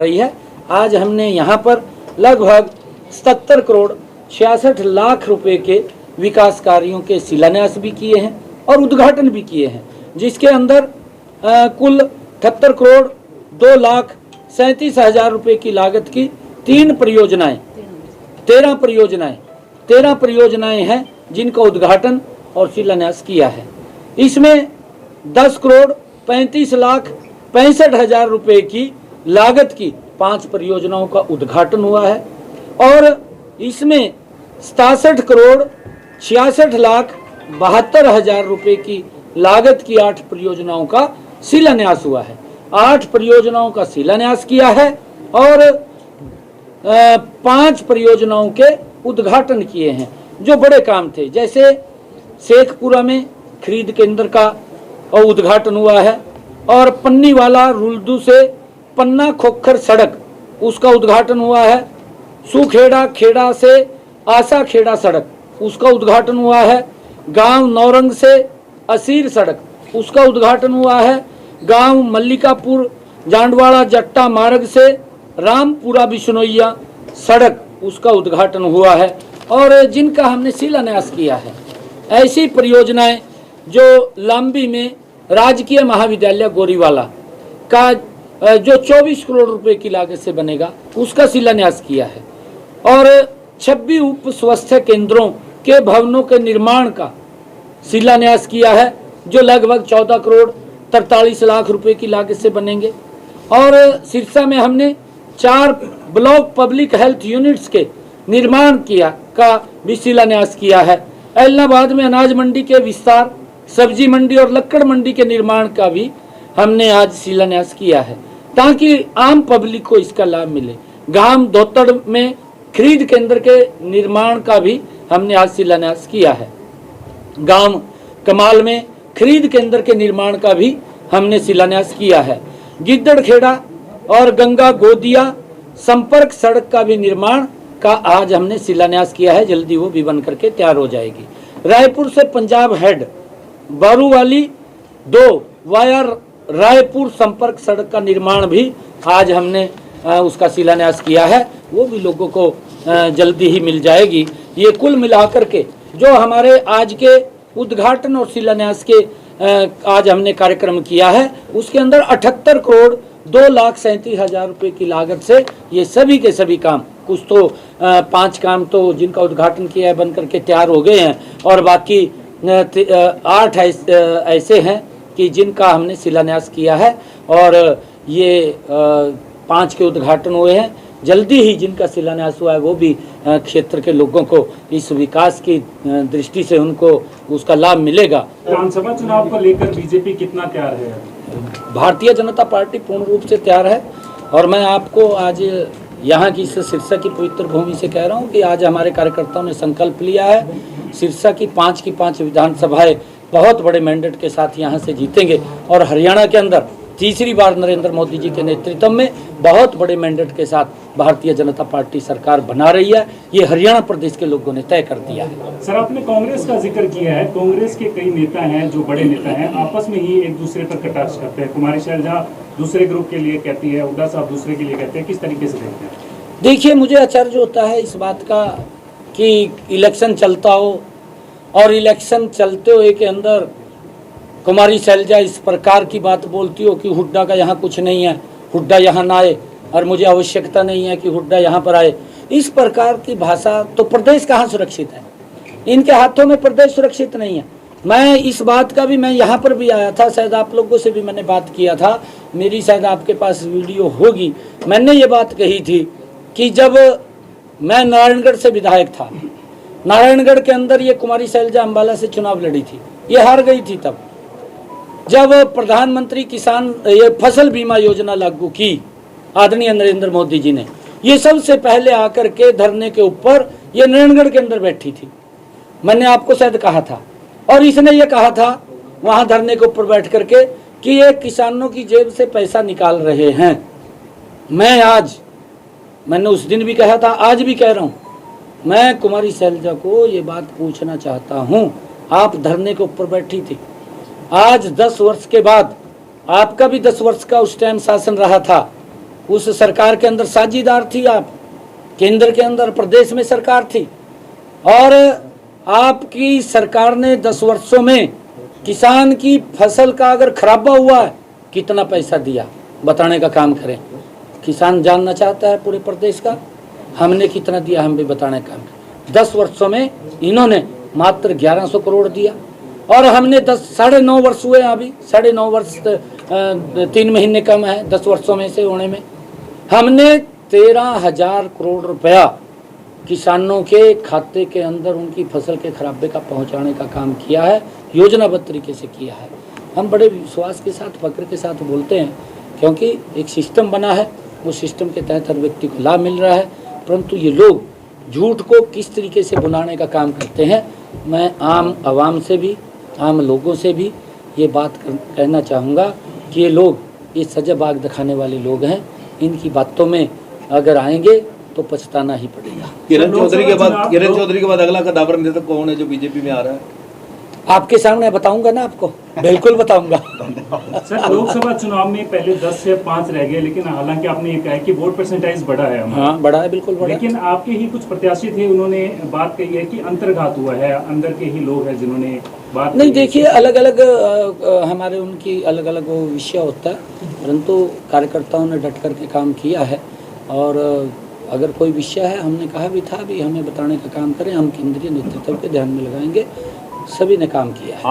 रही है। आज हमने यहाँ पर लगभग 77 करोड़ 66 लाख रुपए के विकास कार्यों के शिलान्यास भी किए हैं और उद्घाटन भी किए हैं, जिसके अंदर कुल 78 करोड़ 2,37,000 रुपए की लागत की 13 परियोजनाएं हैं जिनका उद्घाटन और शिलान्यास किया है। इसमें 10 करोड़ 35,65,000 रुपए की लागत की 5 परियोजनाओं का उद्घाटन हुआ है और इसमें 67 करोड़ 66,72,000 रुपए की लागत की 8 परियोजनाओं का शिलान्यास हुआ है। 8 परियोजनाओं का शिलान्यास किया है और 5 परियोजनाओं के उद्घाटन किए हैं जो बड़े काम थे। जैसे शेखपुरा में खरीद केंद्र का उद्घाटन हुआ है और पन्नीवाला रुल्दू से पन्ना खोखर सड़क उसका उद्घाटन हुआ है। सुखेड़ा खेड़ा से आसा खेड़ा सड़क उसका उद्घाटन हुआ है। गांव नौरंग से असीर सड़क उसका उद्घाटन हुआ है। गांव मल्लिकापुर जांडवाड़ा जट्टा मार्ग से रामपुरा बिश्नोइया सड़क उसका उद्घाटन हुआ है और जिनका हमने शिलान्यास किया है। ऐसी परियोजनाएं जो लांबी में राजकीय महाविद्यालय गोरीवाला का जो 24 करोड़ रुपए की लागत से बनेगा उसका शिलान्यास किया है और 26 उप स्वास्थ्य केंद्रों के भवनों के निर्माण का शिलान्यास किया है जो लगभग 14 करोड़ 43 लाख रुपए की लागत से बनेंगे। और सिरसा में हमने 4 ब्लॉक पब्लिक हेल्थ यूनिट्स के निर्माण का भी शिलान्यास किया है। एलनाबाद में अनाज मंडी के विस्तार, सब्जी मंडी और लक्कड़ मंडी के निर्माण का भी हमने आज शिलान्यास किया है ताकि आम पब्लिक को इसका लाभ मिले। गांव धोतड़ में खरीद केंद्र के निर्माण का भी हमने आज शिलान्यास किया है। गांव कमाल में खरीद केंद्र के निर्माण का भी हमने शिलान्यास किया है। गिद्दड़खेड़ा और गंगा गोदिया संपर्क सड़क का भी निर्माण का आज हमने शिलान्यास किया है। जल्दी वो भी बन करके तैयार हो जाएगी। रायपुर से पंजाब हेड बारूवाली 2 वाया रायपुर संपर्क सड़क का निर्माण भी आज हमने उसका शिलान्यास किया है, वो भी लोगों को जल्दी ही मिल जाएगी। ये कुल मिलाकर के जो हमारे आज के उद्घाटन और शिलान्यास के आज हमने कार्यक्रम किया है उसके अंदर 78 करोड़ 2,37,000 रुपए की लागत से ये सभी के सभी काम, कुछ तो 5 काम तो जिनका उद्घाटन किया है बन करके तैयार हो गए हैं और बाकी 8 ऐसे हैं कि जिनका हमने शिलान्यास किया है और ये 5 के उद्घाटन हुए हैं। जल्दी ही जिनका शिलान्यास हुआ है वो भी क्षेत्र के लोगों को इस विकास की दृष्टि से उनको उसका लाभ मिलेगा। विधानसभा चुनाव को लेकर बीजेपी कितना तैयार है? भारतीय जनता पार्टी पूर्ण रूप से तैयार है और मैं आपको आज यहाँ की सिरसा की पवित्र भूमि से कह रहा हूँ कि आज हमारे कार्यकर्ताओं ने संकल्प लिया है सिरसा की 5 की 5 विधानसभाएं बहुत बड़े मैंडेट के साथ यहाँ से जीतेंगे और हरियाणा के अंदर तीसरी बार नरेंद्र मोदी जी के नेतृत्व में बहुत बड़े मैंडेट के साथ भारतीय जनता पार्टी सरकार बना रही है। ये हरियाणा प्रदेश के लोगों ने तय कर दिया है। सर, आपने कांग्रेस का जिक्र किया है। कांग्रेस के कई नेता हैं जो बड़े नेता हैं, आपस में ही एक दूसरे पर कटाक्ष करते हैं। कुमारी शैलजा दूसरे ग्रुप के लिए कहती है, हुड्डा साहब दूसरे के लिए कहते हैं, किस तरीके से देखते हैं? देखिए, मुझे आश्चर्य होता है इस बात का कि इलेक्शन चलता हो और इलेक्शन चलते हुए के अंदर कुमारी शैलजा इस प्रकार की बात बोलती हो कि हुड्डा का यहाँ कुछ नहीं है, हुड्डा यहाँ ना आए और मुझे आवश्यकता नहीं है कि हुड्डा यहाँ पर आए। इस प्रकार की भाषा तो प्रदेश कहाँ सुरक्षित है? इनके हाथों में प्रदेश सुरक्षित नहीं है। मैं इस बात का भी मैं यहाँ पर भी आया था, शायद आप लोगों से भी मैंने बात किया था, मेरी शायद आपके पास वीडियो होगी। मैंने ये बात कही थी कि जब मैं नारायणगढ़ से विधायक था, नारायणगढ़ के अंदर ये कुमारी शैलजा अम्बाला से चुनाव लड़ी थी, ये हार गई थी। तब जब प्रधानमंत्री किसान ये फसल बीमा योजना लागू की आदरणीय नरेंद्र मोदी जी ने, ये सबसे पहले आकर के धरने के ऊपर ये नारायणगढ़ के अंदर बैठी थी। मैंने आपको शायद कहा था और इसने ये कहा था वहां धरने के ऊपर बैठ करके कि ये किसानों की जेब से पैसा निकाल रहे हैं। मैंने उस दिन भी कहा था, आज भी कह रहा हूँ, मैं कुमारी शैलजा को ये बात पूछना चाहता हूँ, आप धरने के ऊपर बैठी थी, आज 10 वर्ष के बाद, आपका भी 10 वर्ष का उस टाइम शासन रहा था, उस सरकार के अंदर साझीदार थी आप, केंद्र के अंदर प्रदेश में सरकार थी, और आपकी सरकार ने 10 वर्षों में किसान की फसल का अगर खराबा हुआ है कितना पैसा दिया बताने का काम करें। किसान जानना चाहता है पूरे प्रदेश का, हमने कितना दिया हम भी बताने का काम करें। 10 वर्षों में इन्होंने मात्र 1100 करोड़ दिया, और हमने 9.5 वर्ष हुए, अभी 9.5 वर्ष 3 महीने कम है 10 वर्षों में से होने में, हमने 13,000 करोड़ रुपया किसानों के खाते के अंदर उनकी फसल के खराबे का पहुंचाने का काम किया है, योजनाबद्ध तरीके से किया है। हम बड़े विश्वास के साथ, फक्र के साथ बोलते हैं, क्योंकि एक सिस्टम बना है, उस सिस्टम के तहत हर व्यक्ति को लाभ मिल रहा है। परंतु ये लोग झूठ को किस तरीके से बुनाने का काम करते हैं, मैं आम आवाम से भी, आम लोगों से भी ये बात कहना चाहूँगा कि ये लोग ये सजाबाग दिखाने वाले लोग हैं, इनकी बातों में अगर आएंगे तो पछताना ही पड़ेगा। किरण चौधरी के बाद अगला कदावर नेता कौन है जो बीजेपी में आ रहा है? आपके सामने बताऊंगा ना, आपको बिल्कुल बताऊंगा। सर, लोकसभा चुनाव में पहले 10 से 5 रह गए, लेकिन हालांकि आपने ये कहा है कि वोट परसेंटाइज बढ़ा है हमारा। हाँ, बढ़ा है, बिल्कुल बढ़ा। लेकिन आपके ही कुछ प्रत्याशी थे, उन्होंने बात कही है कि अंतर्घात हुआ है, अंदर के ही लोग हैं जिन्होंने बात नहीं, देखिए अलग अलग हमारे उनकी अलग अलग वो विषय होता है, परंतु कार्यकर्ताओं ने डट कर के काम किया है। और अगर कोई विषय है, हमने कहा भी था भी हमें बताने का काम करें, हम केंद्रीय नेतृत्व के ध्यान में लगाएंगे, सभी ने काम किया है।